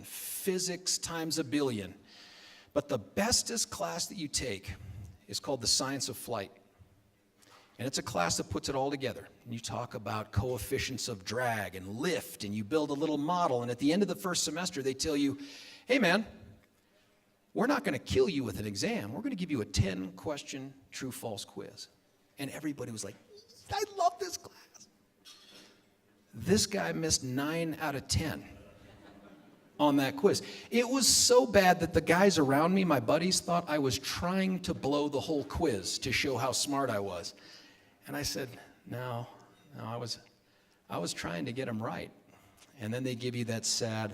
physics times a billion. But the bestest class that you take is called the Science of Flight. And it's a class that puts it all together. And you talk about coefficients of drag and lift, and you build a little model. And at the end of the first semester, they tell you, hey man, we're not going to kill you with an exam. We're going to give you a 10-question true-false quiz. And everybody was like, I love this class. This guy missed 9 out of 10 on that quiz. It was so bad that the guys around me, my buddies, thought I was trying to blow the whole quiz to show how smart I was. And I said, no, I was trying to get them right. And then they give you that sad,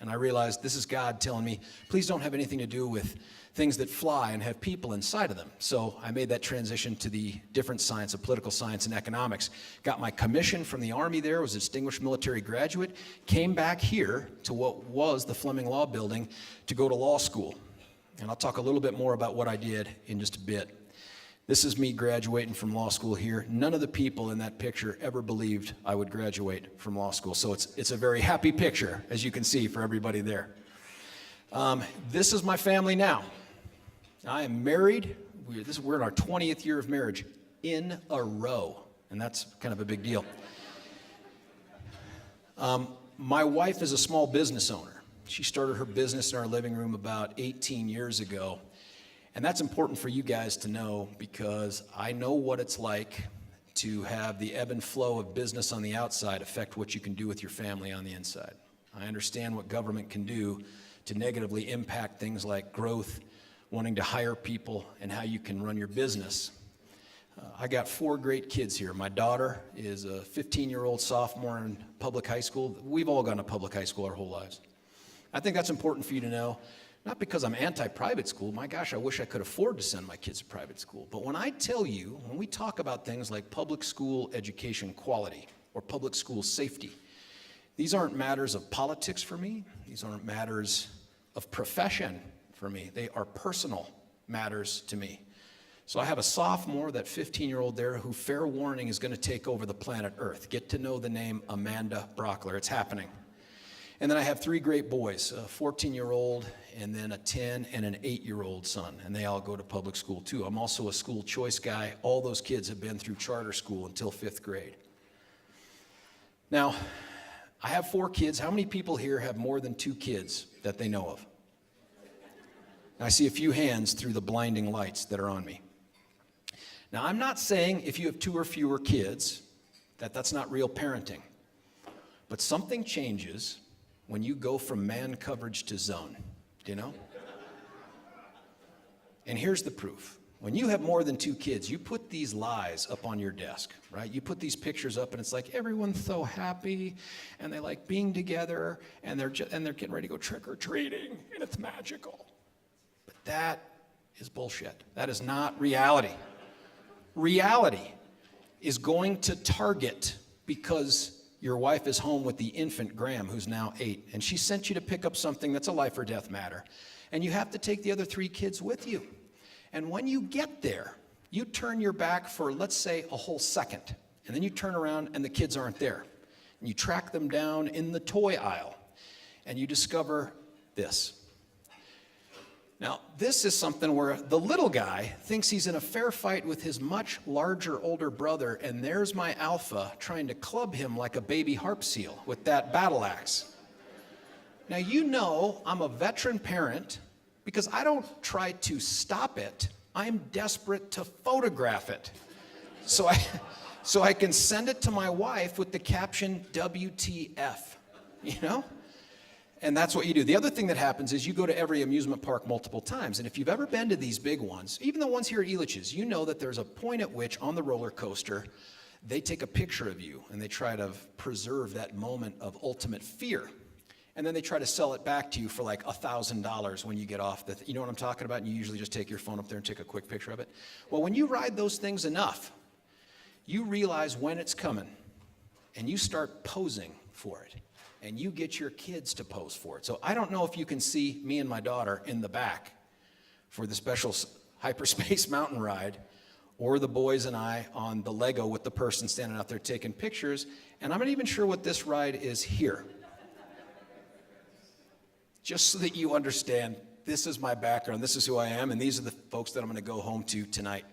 And I realized this is God telling me, please don't have anything to do with things that fly and have people inside of them. So I made that transition to the different science of political science and economics. Got my commission from the Army there, was a distinguished military graduate, came back here to what was the Fleming Law Building to go to law school. And I'll talk a little bit more about what I did in just a bit. This is me graduating from law school here. None of the people in that picture ever believed I would graduate from law school. So it's a very happy picture, as you can see, for everybody there. This is my family now. I am married. We're in our 20th year of marriage in a row, and that's kind of a big deal. My wife is a small business owner. She started her business in our living room about 18 years ago. And that's important for you guys to know, because I know what it's like to have the ebb and flow of business on the outside affect what you can do with your family on the inside. I understand what government can do to negatively impact things like growth, wanting to hire people, and how you can run your business. I got 4 great kids here. My daughter is a 15-year-old sophomore in public high school. We've all gone to public high school our whole lives. I think that's important for you to know. Not because I'm anti-private school. My gosh, I wish I could afford to send my kids to private school. But when I tell you, when we talk about things like public school education quality or public school safety, these aren't matters of politics for me. These aren't matters of profession for me. They are personal matters to me. So I have a sophomore, that 15-year-old there, who, fair warning, is going to take over the planet Earth. Get to know the name Amanda Brauchler. It's happening. And then I have 3 great boys, a 14-year-old, and then a 10 and an 8-year-old son, and they all go to public school too. I'm also a school choice guy. All those kids have been through charter school until 5th grade. Now, I have 4 kids. How many people here have more than 2 kids that they know of? I see a few hands through the blinding lights that are on me. Now, I'm not saying if you have 2 or fewer kids that that's not real parenting, but something changes when you go from man coverage to zone, do you know? And here's the proof. When you have more than 2 kids, you put these lies up on your desk, right? You put these pictures up, and it's like everyone's so happy, and they like being together, and they're getting ready to go trick-or-treating, and it's magical. But that is bullshit. That is not reality. Reality is going to Target because your wife is home with the infant Graham, who's now 8, and she sent you to pick up something that's a life or death matter. And you have to take the other 3 kids with you. And when you get there, you turn your back for, let's say, a whole second. And then you turn around and the kids aren't there. And you track them down in the toy aisle. And you discover this. Now, this is something where the little guy thinks he's in a fair fight with his much larger older brother, and there's my alpha trying to club him like a baby harp seal with that battle axe. Now, you know I'm a veteran parent because I don't try to stop it. I'm desperate to photograph it. So I can send it to my wife with the caption, WTF, you know? And that's what you do. The other thing that happens is you go to every amusement park multiple times. And if you've ever been to these big ones, even the ones here at Elitch's, you know that there's a point at which on the roller coaster, they take a picture of you and they try to preserve that moment of ultimate fear. And then they try to sell it back to you for like $1,000 when you get off. You know what I'm talking about? And you usually just take your phone up there and take a quick picture of it. Well, when you ride those things enough, you realize when it's coming and you start posing for it. And you get your kids to pose for it. So I don't know if you can see me and my daughter in the back for the special hyperspace mountain ride, or the boys and I on the Lego with the person standing out there taking pictures. And I'm not even sure what this ride is here. just so that you understand this is my background, this is who I am, and these are the folks that I'm going to go home to tonight.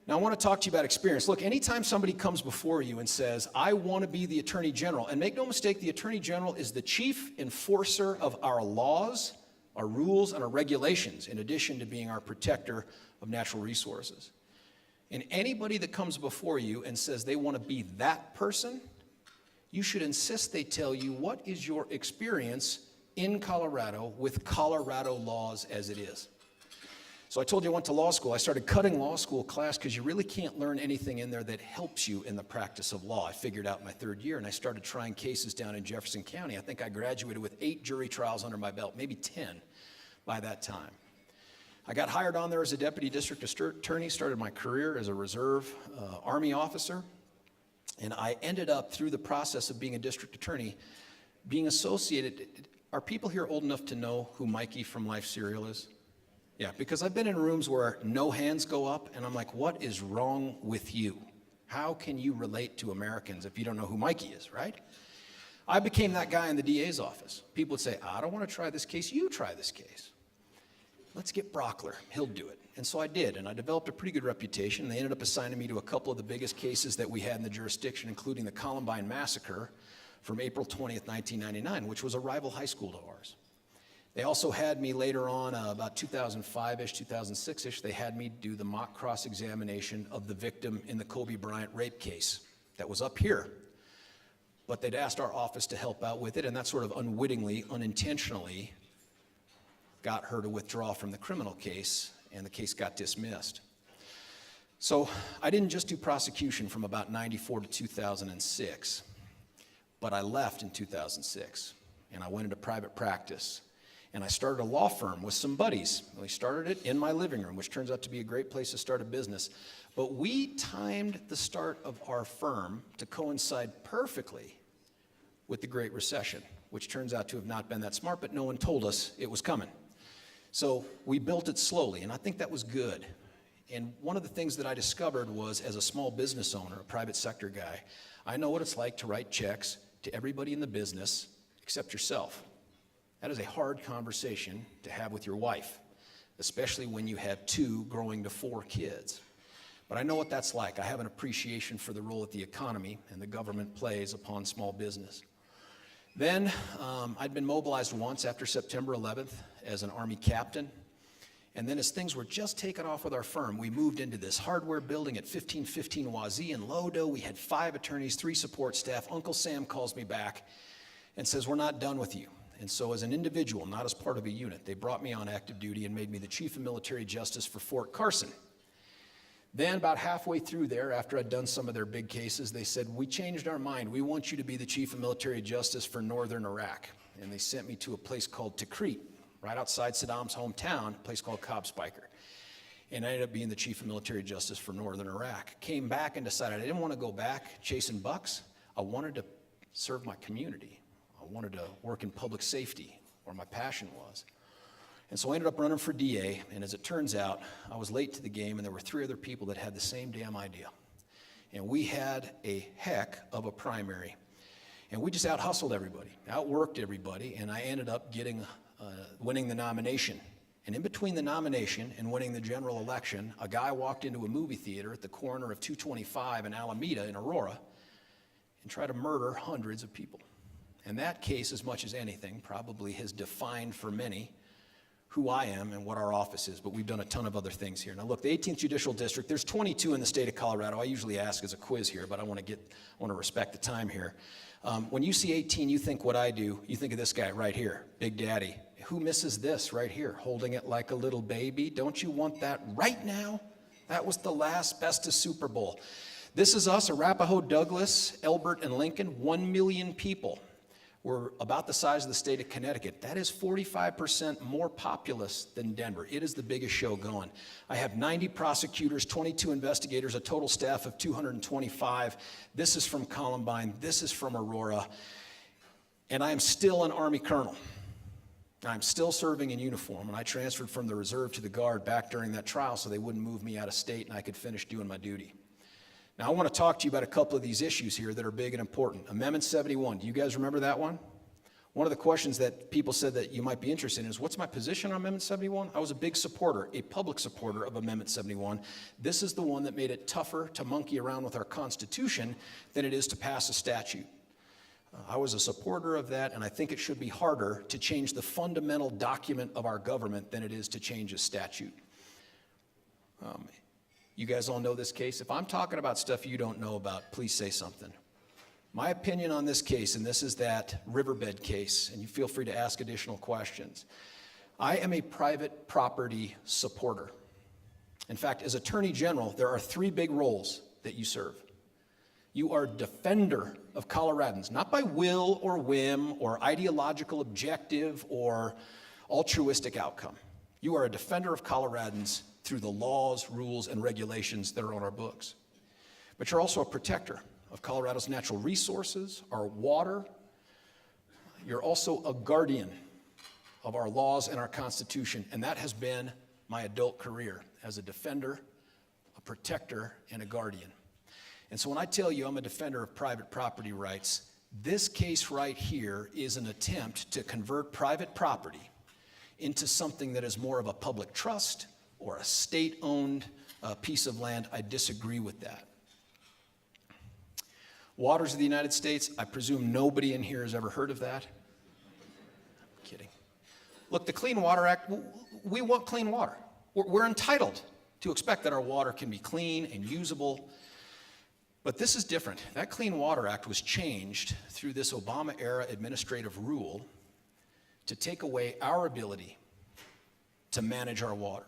Now, I want to talk to you about experience. Look, anytime somebody comes before you and says, I want to be the Attorney General, and make no mistake, the Attorney General is the chief enforcer of our laws, our rules, and our regulations, in addition to being our protector of natural resources. And anybody that comes before you and says they want to be that person, you should insist they tell you what is your experience in Colorado with Colorado laws as it is. So I told you I went to law school. I started cutting law school class because you really can't learn anything in there that helps you in the practice of law. I figured out in my third year, and I started trying cases down in Jefferson County. I think I graduated with 8 jury trials under my belt, maybe 10 by that time. I got hired on there as a deputy district attorney, started my career as a reserve Army officer, and I ended up, through the process of being a district attorney, being associated. Are people here old enough to know who Mikey from Life Cereal is? Yeah, because I've been in rooms where no hands go up, and I'm like, what is wrong with you? How can you relate to Americans if you don't know who Mikey is, right? I became that guy in the DA's office. People would say, I don't want to try this case, you try this case. Let's get Brauchler, he'll do it. And so I did, and I developed a pretty good reputation. They ended up assigning me to a couple of the biggest cases that we had in the jurisdiction, including the Columbine Massacre from April 20th, 1999, which was a rival high school to ours. They also had me later on, about 2005-ish, 2006-ish, they had me do the mock cross-examination of the victim in the Kobe Bryant rape case that was up here. But they'd asked our office to help out with it, and that sort of unwittingly, unintentionally got her to withdraw from the criminal case, and the case got dismissed. So I didn't just do prosecution from about 94 to 2006, but I left in 2006, and I went into private practice. And I started a law firm with some buddies. We started it in my living room, which turns out to be a great place to start a business. But we timed the start of our firm to coincide perfectly with the Great Recession, which turns out to have not been that smart, but no one told us it was coming. So we built it slowly, and I think that was good. And one of the things that I discovered was, as a small business owner, a private sector guy, I know what it's like to write checks to everybody in the business except yourself. That is a hard conversation to have with your wife, especially when you have 2 growing to 4 kids. But I know what that's like. I have an appreciation for the role that the economy and the government plays upon small business. Then I'd been mobilized once after September 11th as an Army captain. And then as things were just taking off with our firm, we moved into this hardware building at 1515 Wazee in Lodo. We had 5 attorneys, 3 support staff. Uncle Sam calls me back and says, we're not done with you. And so as an individual, not as part of a unit, they brought me on active duty and made me the Chief of Military Justice for Fort Carson. Then about halfway through there, after I'd done some of their big cases, they said, we changed our mind. We want you to be the Chief of Military Justice for Northern Iraq. And they sent me to a place called Tikrit, right outside Saddam's hometown, a place called Cobb Spiker. And I ended up being the Chief of Military Justice for Northern Iraq. Came back and decided I didn't want to go back chasing bucks. I wanted to serve my community. I wanted to work in public safety, where my passion was. And so I ended up running for DA, and as it turns out, I was late to the game, and there were 3 other people that had the same damn idea. And we had a heck of a primary. And we just out-hustled everybody, outworked everybody, and I ended up winning the nomination. And in between the nomination and winning the general election, a guy walked into a movie theater at the corner of 225 and Alameda in Aurora and tried to murder hundreds of people. And that case, as much as anything, probably has defined for many who I am and what our office is, but we've done a ton of other things here. Now look, the 18th Judicial District, there's 22 in the state of Colorado. I usually ask as a quiz here, but I want to respect the time here. When you see 18, you think what I do, you think of this guy right here, Big Daddy. Who misses this right here, holding it like a little baby? Don't you want that right now? That was the last bestest Super Bowl. This is us, Arapahoe, Douglas, Elbert, and Lincoln, 1 million people. We're about the size of the state of Connecticut. That is 45% more populous than Denver. It is the biggest show going. I have 90 prosecutors, 22 investigators, a total staff of 225. This is from Columbine. This is from Aurora. And I am still an Army colonel. I'm still serving in uniform, and I transferred from the reserve to the Guard back during that trial so they wouldn't move me out of state and I could finish doing my duty. Now, I want to talk to you about a couple of these issues here that are big and important. Amendment 71, do you guys remember that one? One of the questions that people said that you might be interested in is, what's my position on Amendment 71? I was a big supporter, a public supporter of Amendment 71. This is the one that made it tougher to monkey around with our Constitution than it is to pass a statute. I was a supporter of that, and I think it should be harder to change the fundamental document of our government than it is to change a statute. You guys all know this case. If I'm talking about stuff you don't know about, please say something. My opinion on this case, and this is that riverbed case, and you feel free to ask additional questions. I am a private property supporter. In fact, as Attorney General, there are 3 big roles that you serve. You are defender of Coloradans, not by will or whim or ideological objective or altruistic outcome. You are a defender of Coloradans through the laws, rules, and regulations that are on our books. But you're also a protector of Colorado's natural resources, our water. You're also a guardian of our laws and our Constitution, and that has been my adult career as a defender, a protector, and a guardian. And so when I tell you I'm a defender of private property rights, this case right here is an attempt to convert private property into something that is more of a public trust or a state-owned piece of land. I disagree with that. Waters of the United States, I presume nobody in here has ever heard of that. I'm kidding. Look, the Clean Water Act, we want clean water. We're entitled to expect that our water can be clean and usable. But this is different. That Clean Water Act was changed through this Obama-era administrative rule to take away our ability to manage our water.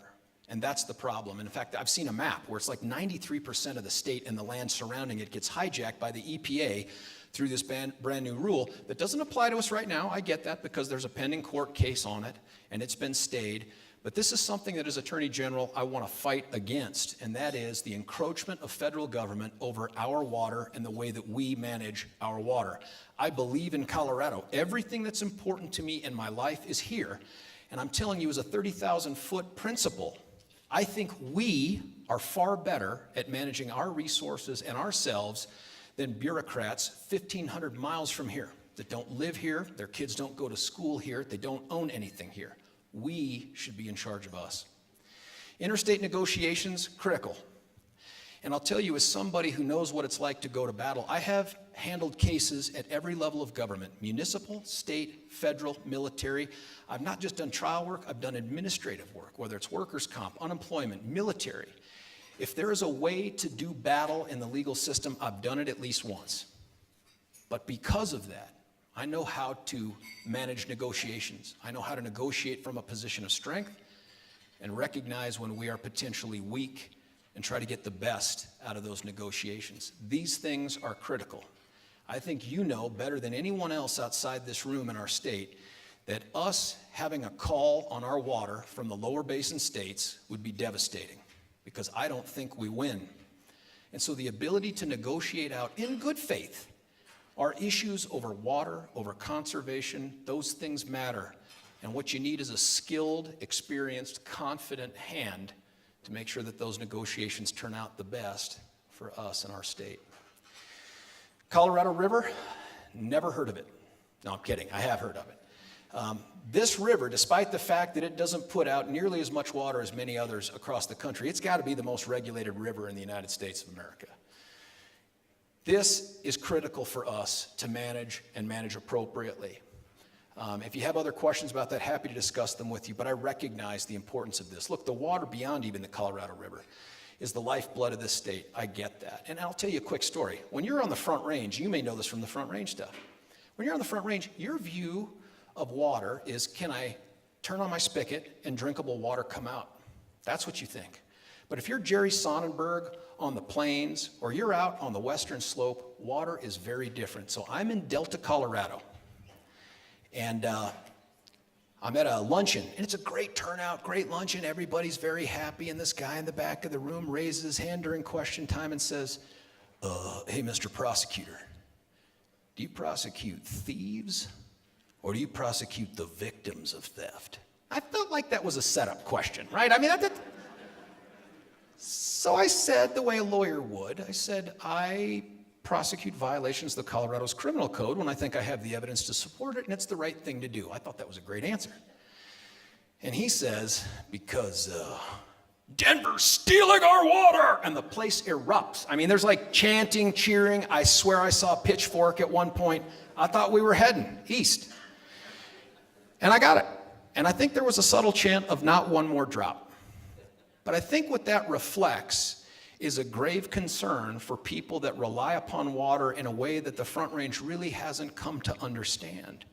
And that's the problem. And in fact, I've seen a map where it's like 93% of the state and the land surrounding it gets hijacked by the EPA through this brand new rule that doesn't apply to us right now. I get that because there's a pending court case on it and it's been stayed. But this is something that as Attorney General I want to fight against, and that is the encroachment of federal government over our water and the way that we manage our water. I believe in Colorado. Everything that's important to me in my life is here. And I'm telling you, as a 30,000-foot principal, I think we are far better at managing our resources and ourselves than bureaucrats 1,500 miles from here that don't live here, their kids don't go to school here, they don't own anything here. We should be in charge of us. Interstate negotiations, critical. And I'll tell you, as somebody who knows what it's like to go to battle, I have handled cases at every level of government, municipal, state, federal, military. I've not just done trial work, I've done administrative work, whether it's workers' comp, unemployment, military. If there is a way to do battle in the legal system, I've done it at least once. But because of that, I know how to manage negotiations. I know how to negotiate from a position of strength and recognize when we are potentially weak and try to get the best out of those negotiations. These things are critical. I think you know better than anyone else outside this room in our state that us having a call on our water from the lower basin states would be devastating because I don't think we win. And so the ability to negotiate out in good faith our issues over water, over conservation, those things matter. And what you need is a skilled, experienced, confident hand to make sure that those negotiations turn out the best for us and our state. Colorado River, never heard of it. No, I'm kidding, I have heard of it. This river, despite the fact that it doesn't put out nearly as much water as many others across the country, it's got to be the most regulated river in the United States of America. This is critical for us to manage and manage appropriately. If you have other questions about that, happy to discuss them with you, but I recognize the importance of this. Look, the water beyond even the Colorado River is the lifeblood of this state. I get that. And I'll tell you a quick story. When you're on the Front Range, you may know this from the Front Range stuff. When you're on the Front Range, your view of water is, can I turn on my spigot and drinkable water come out? That's what you think. But if you're Jerry Sonnenberg on the plains or you're out on the western slope, water is very different. So I'm in Delta, Colorado. And I'm at a luncheon, and it's a great turnout, great luncheon. Everybody's very happy, and this guy in the back of the room raises his hand during question time and says, hey, Mr. Prosecutor, do you prosecute thieves or do you prosecute the victims of theft? I felt like that was a setup question, right? I mean, so I said the way a lawyer would. I said, I prosecute violations of the Colorado's criminal code when I think I have the evidence to support it and it's the right thing to do. I thought that was a great answer. And he says, because Denver's stealing our water, and the place erupts. I mean, there's like chanting, cheering. I swear I saw a pitchfork at one point. I thought we were heading east. And I got it. And I think there was a subtle chant of not one more drop. But I think what that reflects is a grave concern for people that rely upon water in a way that the Front Range really hasn't come to understand.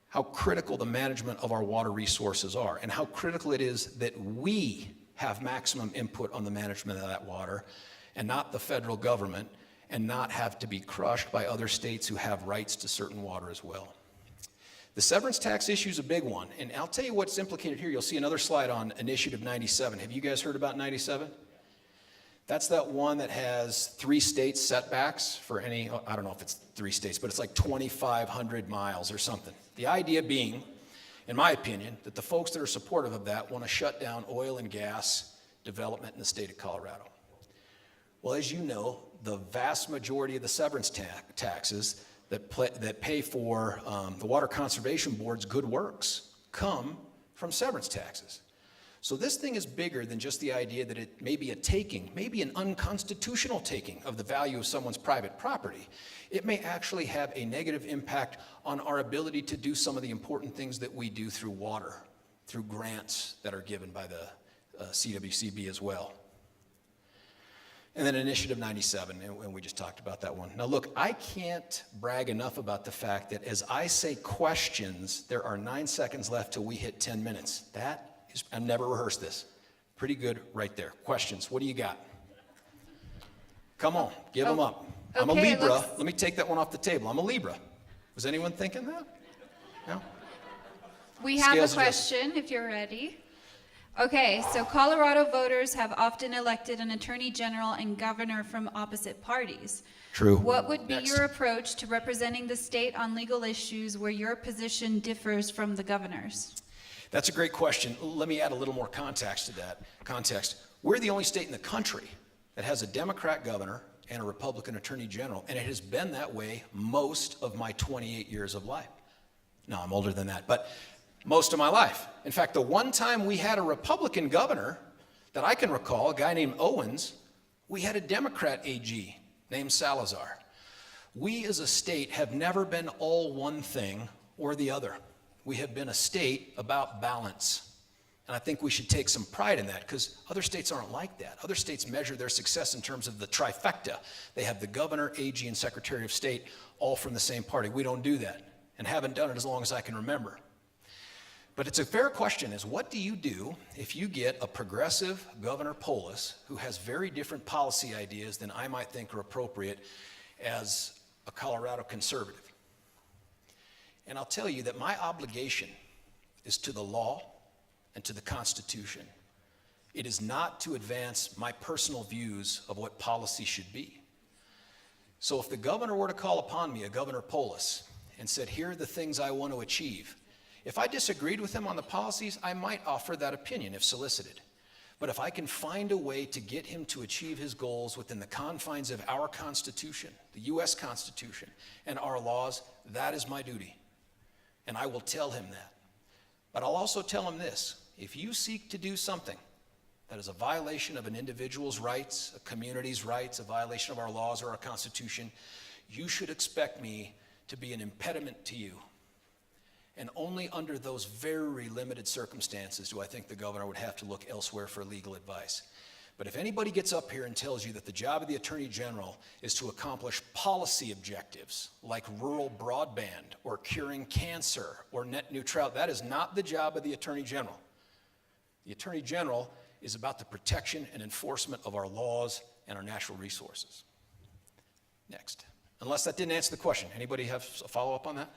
How critical the management of our water resources are, and how critical it is that we have maximum input on the management of that water, and not the federal government, and not have to be crushed by other states who have rights to certain water as well. The severance tax issue is a big one, and I'll tell you what's implicated here. You'll see another slide on Initiative 97. Have you guys heard about 97? That's that one that has 3 states setbacks for any, I don't know if it's 3 states, but it's like 2,500 miles or something. The idea being, in my opinion, that the folks that are supportive of that want to shut down oil and gas development in the state of Colorado. Well, as you know, the vast majority of the severance taxes that pay for the Water Conservation Board's good works come from severance taxes. So this thing is bigger than just the idea that it may be a taking, maybe an unconstitutional taking of the value of someone's private property. It may actually have a negative impact on our ability to do some of the important things that we do through water, through grants that are given by the CWCB as well. And then Initiative 97, and we just talked about that one. Now look, I can't brag enough about the fact that as I say questions, there are 9 seconds left till we hit 10 minutes. I've never rehearsed this. Pretty good right there. Questions, what do you got? Come on, give them up. I'm a Libra. Let me take that one off the table. I'm a Libra. Was anyone thinking that? No? We have a question if you're ready. Okay, so Colorado voters have often elected an attorney general and governor from opposite parties. True. What would be your approach to representing the state on legal issues where your position differs from the governor's? That's a great question. Let me add a little more context to that. We're the only state in the country that has a Democrat governor and a Republican attorney general, and it has been that way most of my 28 years of life. No, I'm older than that, but most of my life. In fact, the one time we had a Republican governor that I can recall, a guy named Owens, we had a Democrat AG named Salazar. We as a state have never been all one thing or the other. We have been a state about balance. And I think we should take some pride in that because other states aren't like that. Other states measure their success in terms of the trifecta. They have the governor, AG, and Secretary of State all from the same party. We don't do that and haven't done it as long as I can remember. But it's a fair question is what do you do if you get a progressive Governor Polis who has very different policy ideas than I might think are appropriate as a Colorado conservative? And I'll tell you that my obligation is to the law and to the Constitution. It is not to advance my personal views of what policy should be. So if the governor were to call upon me, a Governor Polis, and said, here are the things I want to achieve, if I disagreed with him on the policies, I might offer that opinion if solicited. But if I can find a way to get him to achieve his goals within the confines of our Constitution, the U.S. Constitution, and our laws, that is my duty. And I will tell him that. But I'll also tell him this. If you seek to do something that is a violation of an individual's rights, a community's rights, a violation of our laws or our Constitution, you should expect me to be an impediment to you. And only under those very limited circumstances do I think the governor would have to look elsewhere for legal advice. But if anybody gets up here and tells you that the job of the Attorney General is to accomplish policy objectives like rural broadband or curing cancer or net neutrality, that is not the job of the Attorney General. The Attorney General is about the protection and enforcement of our laws and our natural resources. Next. Unless that didn't answer the question. Anybody have a follow-up on that?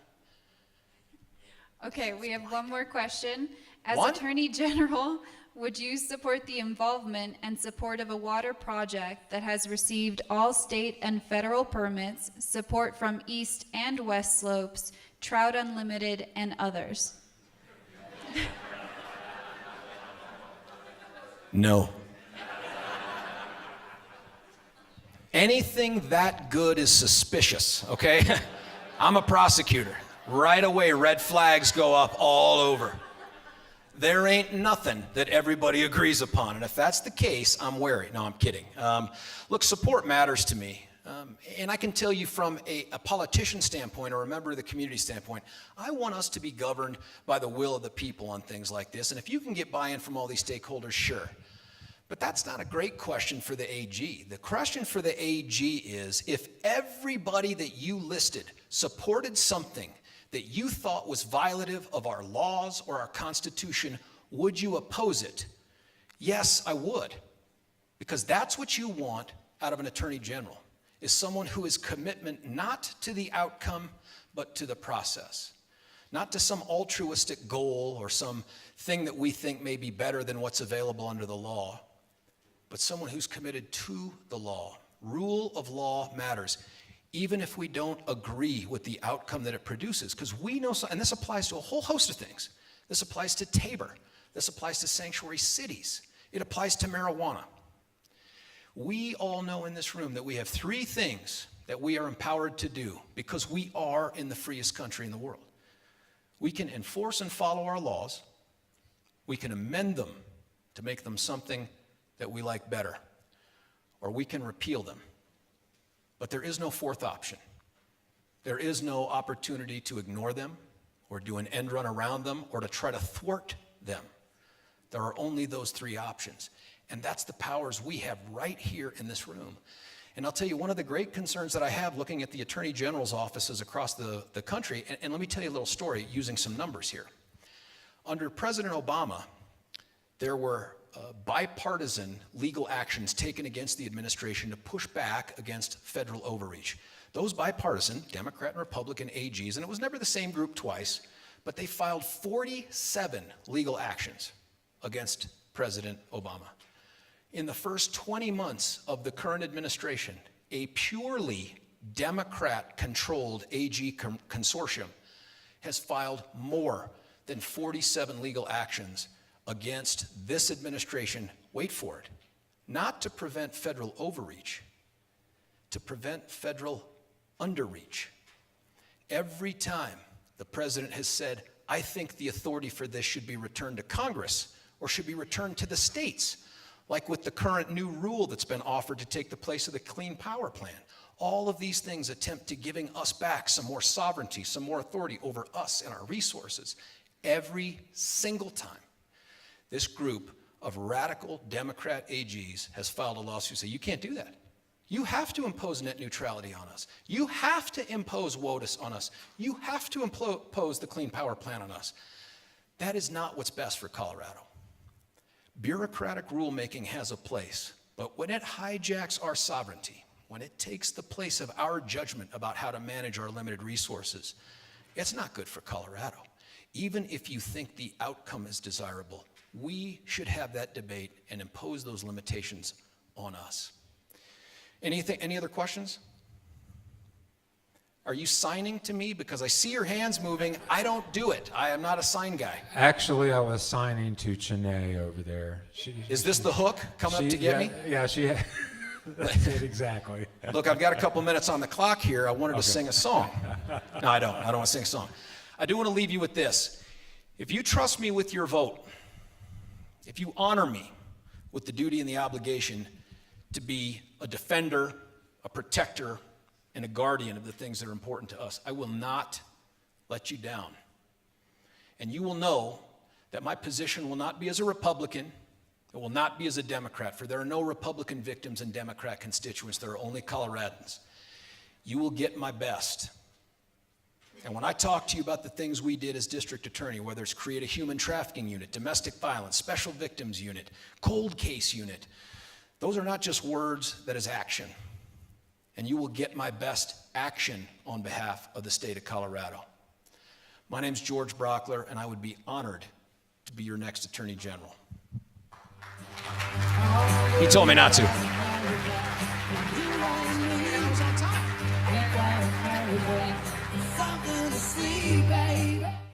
Okay, we have one more question. As One? Attorney General, would you support the involvement and support of a water project that has received all state and federal permits, support from East and West Slopes, Trout Unlimited, and others? No. Anything that good is suspicious, okay? I'm a prosecutor. Right away, red flags go up all over. There ain't nothing that everybody agrees upon. And if that's the case, I'm wary. No, I'm kidding. Look, support matters to me. And I can tell you from a politician standpoint or a member of the community standpoint, I want us to be governed by the will of the people on things like this. And if you can get buy-in from all these stakeholders, sure. But that's not a great question for the AG. The question for the AG is, if everybody that you listed supported something that you thought was violative of our laws or our Constitution, would you oppose it? Yes, I would. Because that's what you want out of an attorney general, is someone who is commitment not to the outcome, but to the process. Not to some altruistic goal or some thing that we think may be better than what's available under the law, but someone who's committed to the law. Rule of law matters, even if we don't agree with the outcome that it produces, because we know, and this applies to a whole host of things. This applies to Tabor. This applies to sanctuary cities. It applies to marijuana. We all know in this room that we have three things that we are empowered to do because we are in the freest country in the world. We can enforce and follow our laws. We can amend them to make them something that we like better, or we can repeal them. But there is no fourth option. There is no opportunity to ignore them or do an end run around them or to try to thwart them. There are only those three options. And that's the powers we have right here in this room. And I'll tell you, one of the great concerns that I have looking at the Attorney General's offices across the country, and let me tell you a little story using some numbers here. Under President Obama, there were bipartisan legal actions taken against the administration to push back against federal overreach. Those bipartisan, Democrat and Republican AGs, and it was never the same group twice, but they filed 47 legal actions against President Obama. In the first 20 months of the current administration, a purely Democrat-controlled AG consortium has filed more than 47 legal actions against this administration, wait for it, not to prevent federal overreach, to prevent federal underreach. Every time the president has said, I think the authority for this should be returned to Congress or should be returned to the states, like with the current new rule that's been offered to take the place of the Clean Power Plan. All of these things attempt to giving us back some more sovereignty, some more authority over us and our resources. Every single time, this group of radical Democrat AGs has filed a lawsuit saying, you can't do that. You have to impose net neutrality on us. You have to impose WOTUS on us. You have to impose the Clean Power Plan on us. That is not what's best for Colorado. Bureaucratic rulemaking has a place, but when it hijacks our sovereignty, when it takes the place of our judgment about how to manage our limited resources, it's not good for Colorado. Even if you think the outcome is desirable, we should have that debate and impose those limitations on us. Any other questions? Are you signing to me? Because I see your hands moving. I don't do it. I am not a sign guy. Actually, I was signing to Chanae over there. Is this the hook coming up to get me? Yeah, she. That's it, exactly. Look, I've got a couple minutes on the clock here. I wanted to sing a song. No, I don't. I don't want to sing a song. I do want to leave you with this. If you trust me with your vote, if you honor me with the duty and the obligation to be a defender, a protector, and a guardian of the things that are important to us, I will not let you down. And you will know that my position will not be as a Republican, it will not be as a Democrat, for there are no Republican victims and Democrat constituents, there are only Coloradans. You will get my best. And when I talk to you about the things we did as district attorney, whether it's create a human trafficking unit, domestic violence, special victims unit, cold case unit, those are not just words, that is action. And you will get my best action on behalf of the state of Colorado. My name's George Brauchler, and I would be honored to be your next Attorney General. He told me not to.